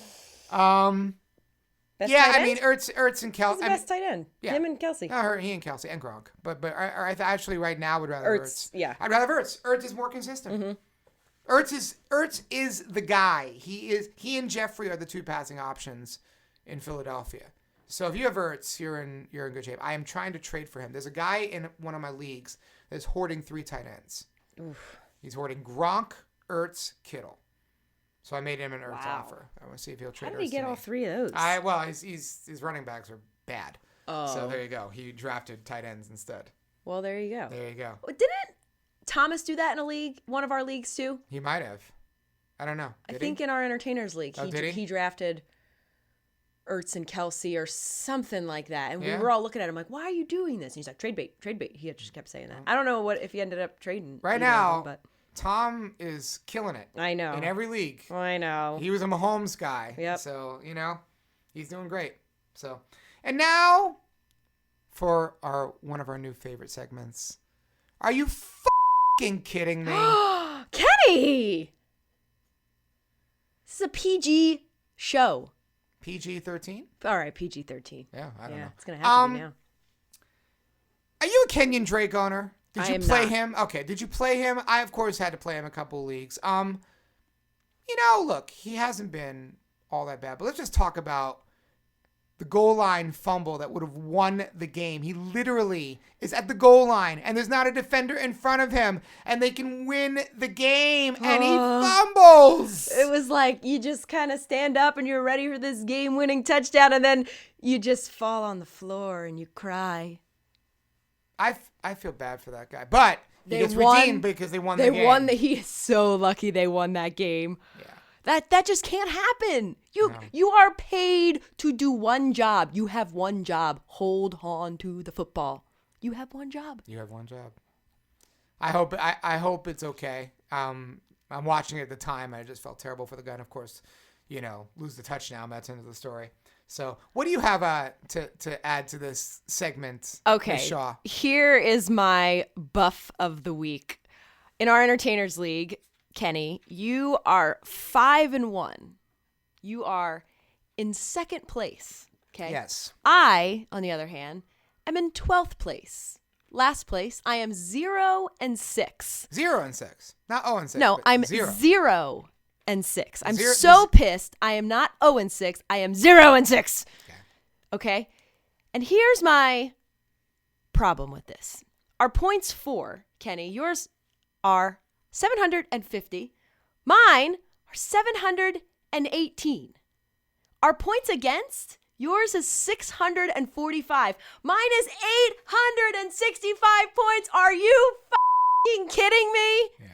Best yeah, tight I mean, end? Ertz and Kelsey. He's the best tight end. Yeah. Him and Kelsey. No, he and Kelsey and Gronk. But I actually right now would rather Ertz. Yeah. I'd rather Ertz. Ertz is more consistent. Mm-hmm. Ertz is the guy. He and Jeffrey are the 2 passing options in Philadelphia. So if you have Ertz, you're in good shape. I am trying to trade for him. There's a guy in one of my leagues that's hoarding 3 tight ends. Oof. He's hoarding Gronk, Ertz, Kittle. So I made him an Ertz offer. I want to see if he'll trade Ertz. How did he get all 3 of those? His running backs are bad. Oh. So there you go. He drafted tight ends instead. Well, there you go. There you go. Didn't Thomas do that in a league, one of our leagues too? He might have. I don't know. I think in our entertainers league, did he? He drafted Ertz and Kelsey or something like that. And Yeah. we were all looking at him like, why are you doing this? And he's like, trade bait. He just kept saying that. I don't know if he ended up trading. Right either now, of them, but Tom is killing it. I know. In every league. I know. He was a Mahomes guy. Yep. So, he's doing great. So, and now for one of our new favorite segments. Are you fucking kidding me? Kenny! This is a PG show. PG-13? All right, PG-13. Yeah, I don't know. It's going to have to be now. Are you a Kenyon Drake owner? Did you play not. him? Okay, did you play him? I, of course, had to play him a couple of leagues. Look, he hasn't been all that bad. But let's just talk about the goal line fumble that would have won the game. He literally is at the goal line, and there's not a defender in front of him, and they can win the game, and he fumbles. It was like you just kind of stand up and you're ready for this game-winning touchdown, and then you just fall on the floor and you cry. I feel bad for that guy, but he gets redeemed because they won the game. They won. He is so lucky they won that game. Yeah. That just can't happen. You are paid to do one job. You have one job. Hold on to the football. You have one job. I hope it's okay. I'm watching it at the time. I just felt terrible for the guy. And of course, lose the touchdown. That's the end of the story. So what do you have to add to this segment, Okay. Ms. Shaw? Here is my buff of the week. In our Entertainers League, Kenny, you are 5-1. You are in second place. Okay. Yes. I, on the other hand, am in 12th place. Last place, I am 0-6. 0-6. Not 0-6. No, I'm 0. 0-6. I'm so pissed. I am not 0-6. I am 0-6. Okay? And here's my problem with this. Our points for, Kenny, yours are 750. Mine are 718. Our points against, yours is 645. Mine is 865 points. Are you fucking kidding me? Yeah.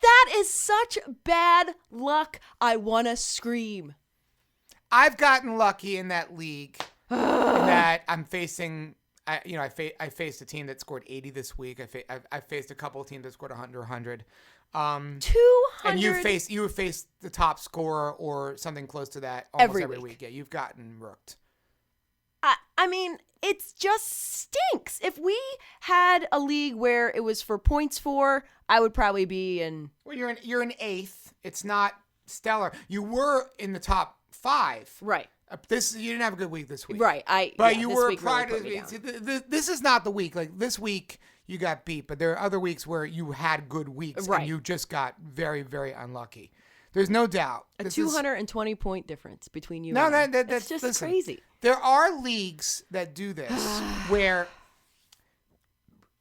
That is such bad luck. I want to scream. I've gotten lucky in that league in that I'm facing. I faced a team that scored 80 this week. I faced a couple of teams that scored 100. 200. And you faced the top scorer or something close to that almost every week. Yeah, you've gotten rooked. I mean, it just stinks. If we had a league where it was for points for, I would probably be in. Well, you're in 8th. It's not stellar. You were in the top 5. Right. You didn't have a good week this week. Right. But you were prior to really this week. This is not the week. Like this week, you got beat, but there are other weeks where you had good weeks and you just got very, very unlucky. There's no doubt. A 220 point difference between you and I. That's just listen, crazy. There are leagues that do this where.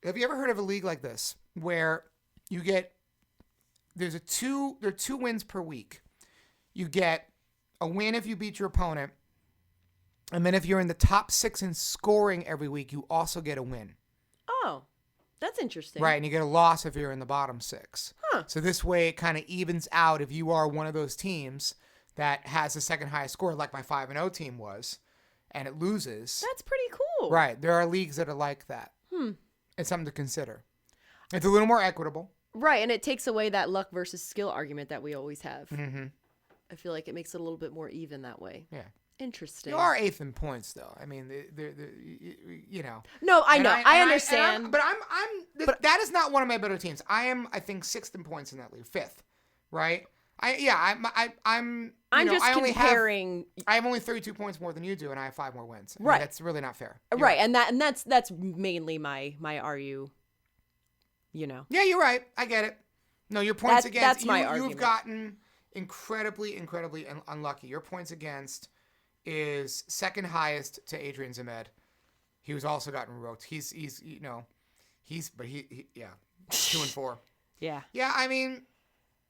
Have you ever heard of a league like this where you get there are 2 wins per week. You get a win if you beat your opponent, and then if you're in the top 6 in scoring every week, you also get a win. Oh, that's interesting. Right, and you get a loss if you're in the bottom 6. Huh. So this way it kind of evens out if you are one of those teams that has the second highest score, like my 5-0 team was, and it loses. That's pretty cool. Right, there are leagues that are like that. It's something to consider. It's a little more equitable. Right, and it takes away that luck versus skill argument that we always have. Mm-hmm. I feel like it makes it a little bit more even that way. Yeah. Interesting. You are 8th in points, though. I mean, you know. No, I know. I understand. But that is not one of my better teams. I am, I think, 6th in points in that league, 5th, right? I'm just comparing. I have only 32 points more than you do, and I have 5 more wins. I mean, that's really not fair. Right, and that's mainly my RU. You know. Yeah, you're right. I get it. No, your points against. That's my argument. You've gotten incredibly unlucky. Your points against is second highest to Adrian Zemed. He was also gotten roped. He's 2-4. Yeah. Yeah, I mean,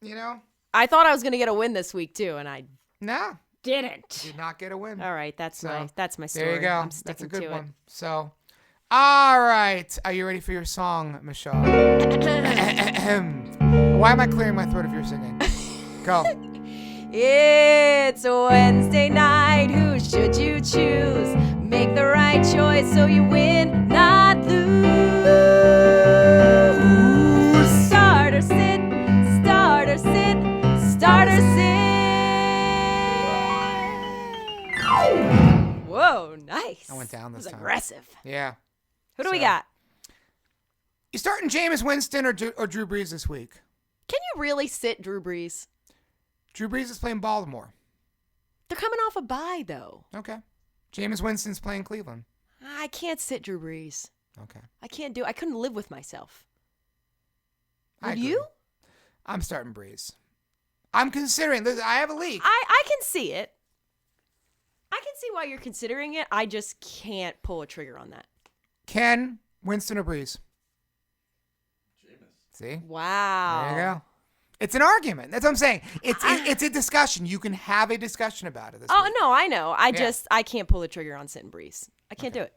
you know. I thought I was gonna get a win this week too, and I didn't. Did not get a win. All right, that's my story. There you go. I'm That's a sticking good to one. So, all right, are you ready for your song, Michelle? Why am I clearing my throat if you're singing? Go. It's Wednesday night. Who should you choose? Make the right choice so you win, not lose. Start or sit, start or sit, start or sit. Whoa, nice. I went down this time. Aggressive. Yeah. Who do we got? You starting Jameis Winston or Drew Brees this week? Can you really sit Drew Brees? Drew Brees is playing Baltimore. They're coming off a bye, though. Okay. Jameis Winston's playing Cleveland. I can't sit Drew Brees. Okay. I couldn't live with myself. Would Would you? I'm starting Brees. I'm considering this. I have a leak. I can see it. I can see why you're considering it. I just can't pull a trigger on that. Ken, Winston, or Brees? Jameis. See? Wow. There you go. It's an argument. That's what I'm saying. It's a discussion. You can have a discussion about it. This week. No, I know. I can't pull the trigger on sitting Brees. I can't do it.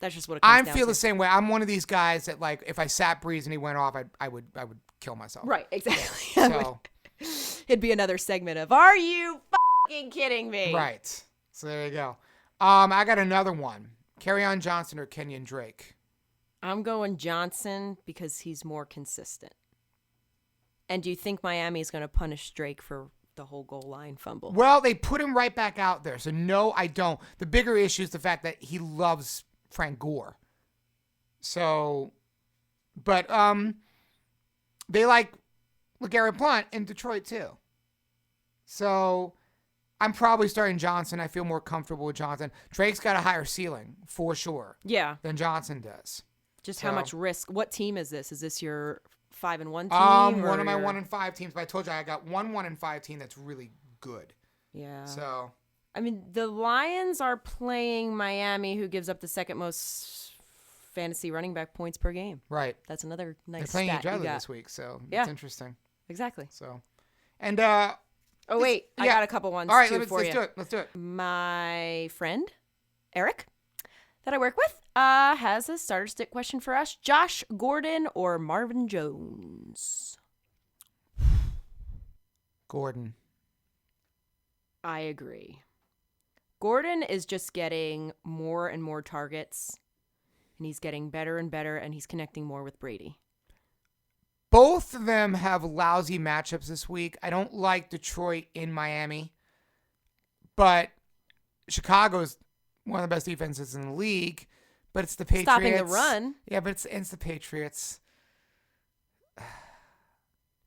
That's just what it comes down to. I feel the same way. I'm one of these guys that, like, if I sat Brees and he went off, I would kill myself. Right, exactly. So it'd be another segment of, are you fucking kidding me? right. So there you go. I got another one. Kerryon Johnson or Kenyon Drake? I'm going Johnson because he's more consistent. And do you think Miami's going to punish Drake for the whole goal line fumble? Well, they put him right back out there. So, no, I don't. The bigger issue is the fact that he loves Frank Gore. So, but they like LeGarrette Blount in Detroit, too. So, I'm probably starting Johnson. I feel more comfortable with Johnson. Drake's got a higher ceiling, for sure. Yeah. Than Johnson does. Just how much risk? What team is this? Is this your 5-1 team? One of my 1-5 teams. But I told you I got one 1-5 team that's really good. Yeah. So, I mean, the Lions are playing Miami, who gives up the second most fantasy running back points per game. Right. That's another nice They're playing stat each other you got. this week, so Yeah. it's interesting. Exactly. So, and oh wait, I got a couple ones. All right, too let's for you. do it. Let's do it. My friend Eric, that I work with, has a starter stick question for us: Josh Gordon or Marvin Jones? Gordon. I agree. Gordon is just getting more and more targets, and he's getting better and better, and he's connecting more with Brady. Both of them have lousy matchups this week. I don't like Detroit in Miami, but Chicago's one of the best defenses in the league. But it's the Patriots. Stopping the run. Yeah, but it's the Patriots.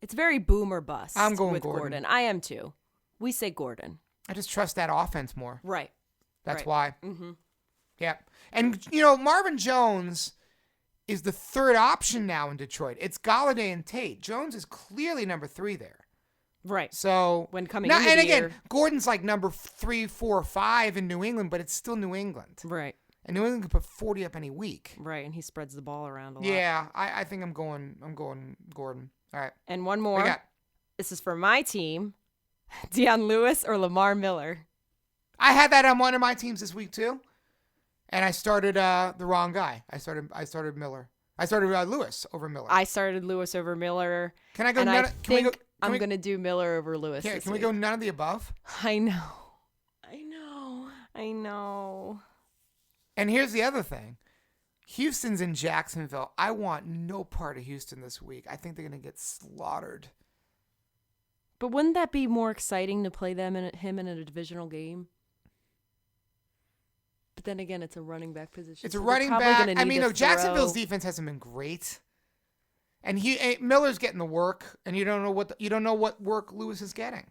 It's very boom or bust. I'm going with Gordon. I am too. We say Gordon. I just trust that offense more. Right. That's right. why. Mm-hmm. Yeah. And, Marvin Jones is the third option now in Detroit. It's Galladay and Tate. Jones is clearly number 3 there. Right. So when coming into the year. Gordon's like number 3, 4, 5 in New England, but it's still New England. Right. And New England can put 40 up any week. Right, and he spreads the ball around a lot. Yeah, I think I'm going Gordon. All right. And one more. This is for my team. Deion Lewis or Lamar Miller. I had that on one of my teams this week too. And I started the wrong guy. I started Miller. I started Lewis over Miller. I started Lewis over Miller. Can I go? I'm going to do Miller over Lewis. Yeah, can we go none of the above? I know. And here's the other thing. Houston's in Jacksonville. I want no part of Houston this week. I think they're going to get slaughtered. But wouldn't that be more exciting to play him in a divisional game? But then again, it's a running back position. It's a running back. I mean, Jacksonville's defense hasn't been great. And Miller's getting the work, and you don't know what work Lewis is getting.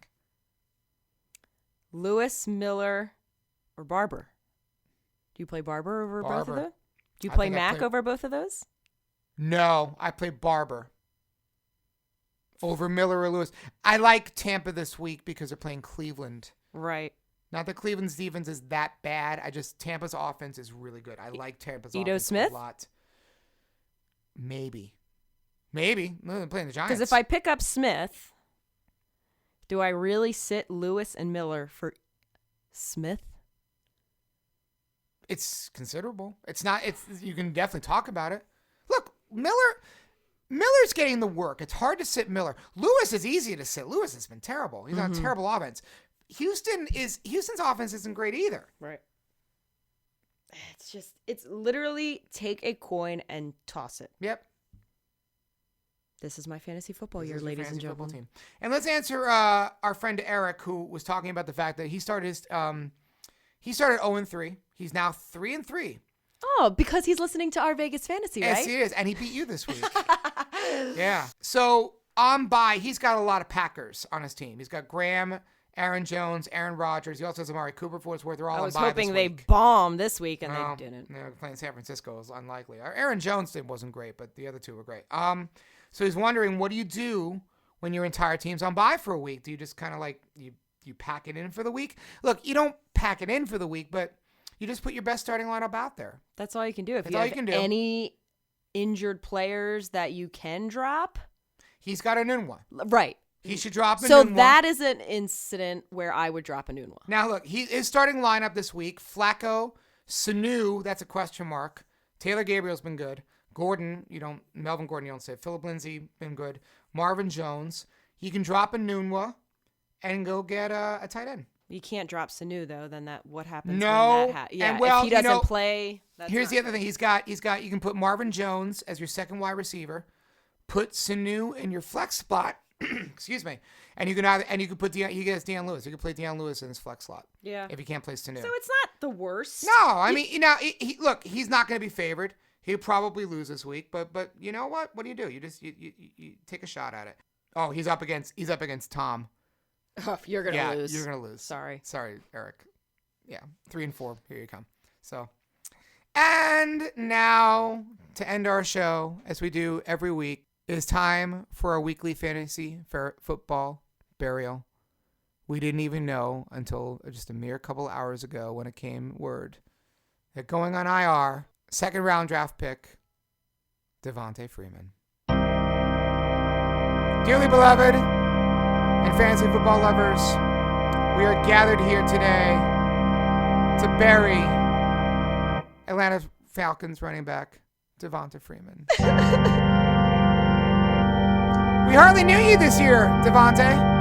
Lewis, Miller, or Barber? Do you play Barber over both of those? Do you play Mack over both of those? No, I play Barber over Miller or Lewis. I like Tampa this week because they're playing Cleveland. Right. Not that Cleveland's defense is that bad. Tampa's offense is really good. I like Tampa's offense Smith? A lot. Maybe. They're playing the Giants. Because if I pick up Smith, do I really sit Lewis and Miller for Smith? It's considerable. It's not. You can definitely talk about it. Look, Miller's getting the work. It's hard to sit Miller. Lewis is easy to sit. Lewis has been terrible. He's on a terrible offense. Houston's offense isn't great either. Right. It's literally take a coin and toss it. Yep. This is my fantasy football year, ladies and gentlemen. Team. And let's answer our friend Eric, who was talking about the fact that he started 0-3. He's now 3-3. Oh, because he's listening to our Vegas Fantasy, right? Yes, he is. And he beat you this week. Yeah. So on bye, he's got a lot of Packers on his team. He's got Graham, Aaron Jones, Aaron Rodgers. He also has Amari Cooper for what's worth. They're all on bye this week. I was hoping they bombed this week, and they didn't. They're playing San Francisco. It was unlikely. Aaron Jones wasn't great, but the other two were great. So he's wondering, what do you do when your entire team's on bye for a week? Do you just kind of like you pack it in for the week? Look, you don't pack it in for the week, but you just put your best starting lineup out there. That's all you can do. If you have any injured players that you can drop, he's got a Nunwa. Right. He should drop a Nunwa. So that is an incident where I would drop a Nunwa. Now look, his starting lineup this week: Flacco, Sanu, that's a question mark. Taylor Gabriel's been good. Gordon, Melvin Gordon, you don't say. Phillip Lindsay, been good. Marvin Jones. You can drop a Nunwa and go get a tight end. You can't drop Sanu though. Then what happens? No. If he doesn't play. Here's the other thing. He's got. You can put Marvin Jones as your second wide receiver. Put Sanu in your flex spot. Excuse me. And you can put he gets Deion Lewis. You can play Deion Lewis in his flex slot. Yeah. If you can't play Sanu. So it's not the worst. No, I mean, look, he's not going to be favored. He'll probably lose this week, but you know what? What do? You just you take a shot at it. Oh, he's up against Tom. Oh, you're gonna lose. You're gonna lose. Sorry, Eric. Yeah, 3-4. Here you come. So, and now to end our show, as we do every week, it is time for our weekly fantasy football burial. We didn't even know until just a mere couple hours ago when it came word that going on IR, second round draft pick, Devonta Freeman. Dearly beloved and fantasy football lovers, we are gathered here today to bury Atlanta Falcons running back Devonta Freeman. We hardly knew you this year, Devonta.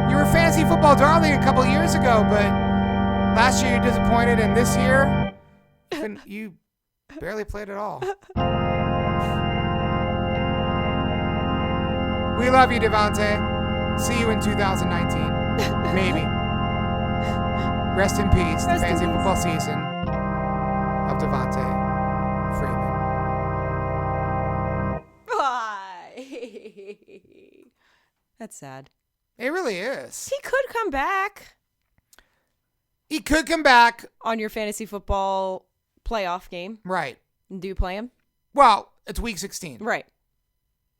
You were a fantasy football darling a couple years ago, but last year you disappointed, and this year you barely played at all. We love you, Devonta. See you in 2019. Maybe. Rest in peace. The fantasy football season of Devonta Freeman. Why? That's sad. It really is. He could come back. He could come back. On your fantasy football playoff game. Right. Do you play him? Well, it's week 16. Right.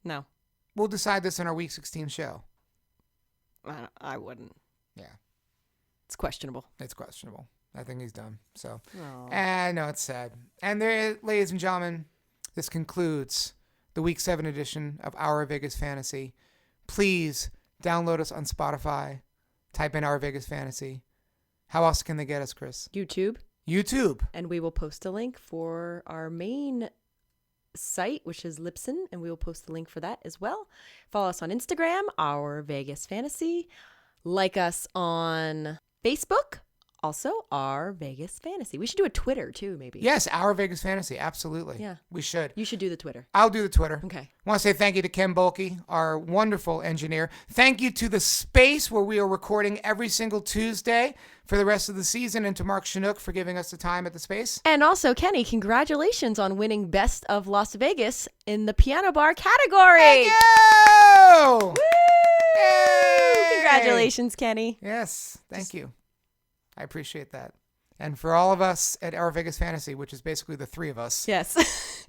No. We'll decide this in our week 16 show. I wouldn't. Yeah. It's questionable. It's questionable. I think he's done. So, Aw. and no, it's sad. And there, ladies and gentlemen, this concludes the Week 7 edition of Our Vegas Fantasy. Please download us on Spotify. Type in Our Vegas Fantasy. How else can they get us, Chris? YouTube. And we will post a link for our main site, which is Libsyn, and we will post the link for that as well. Follow us on Instagram, Our Vegas Fantasy. Like us on Facebook, also Our Vegas Fantasy. We should do a Twitter too, maybe. Yes, Our Vegas Fantasy. Absolutely. Yeah. We should. You should do the Twitter. I'll do the Twitter. Okay. I want to say thank you to Ken Bulkey, our wonderful engineer. Thank you to the space where we are recording every single Tuesday for the rest of the season, and to Mark Chinook for giving us the time at the space. And also, Kenny, congratulations on winning Best of Las Vegas in the piano bar category. Thank you! Woo! Yay! Congratulations, Kenny. Yes, thank you. I appreciate that. And for all of us at Our Vegas Fantasy, which is basically the three of us, Yes.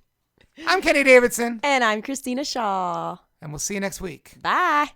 I'm Kenny Davidsen. And I'm Christina Shaw. And we'll see you next week. Bye.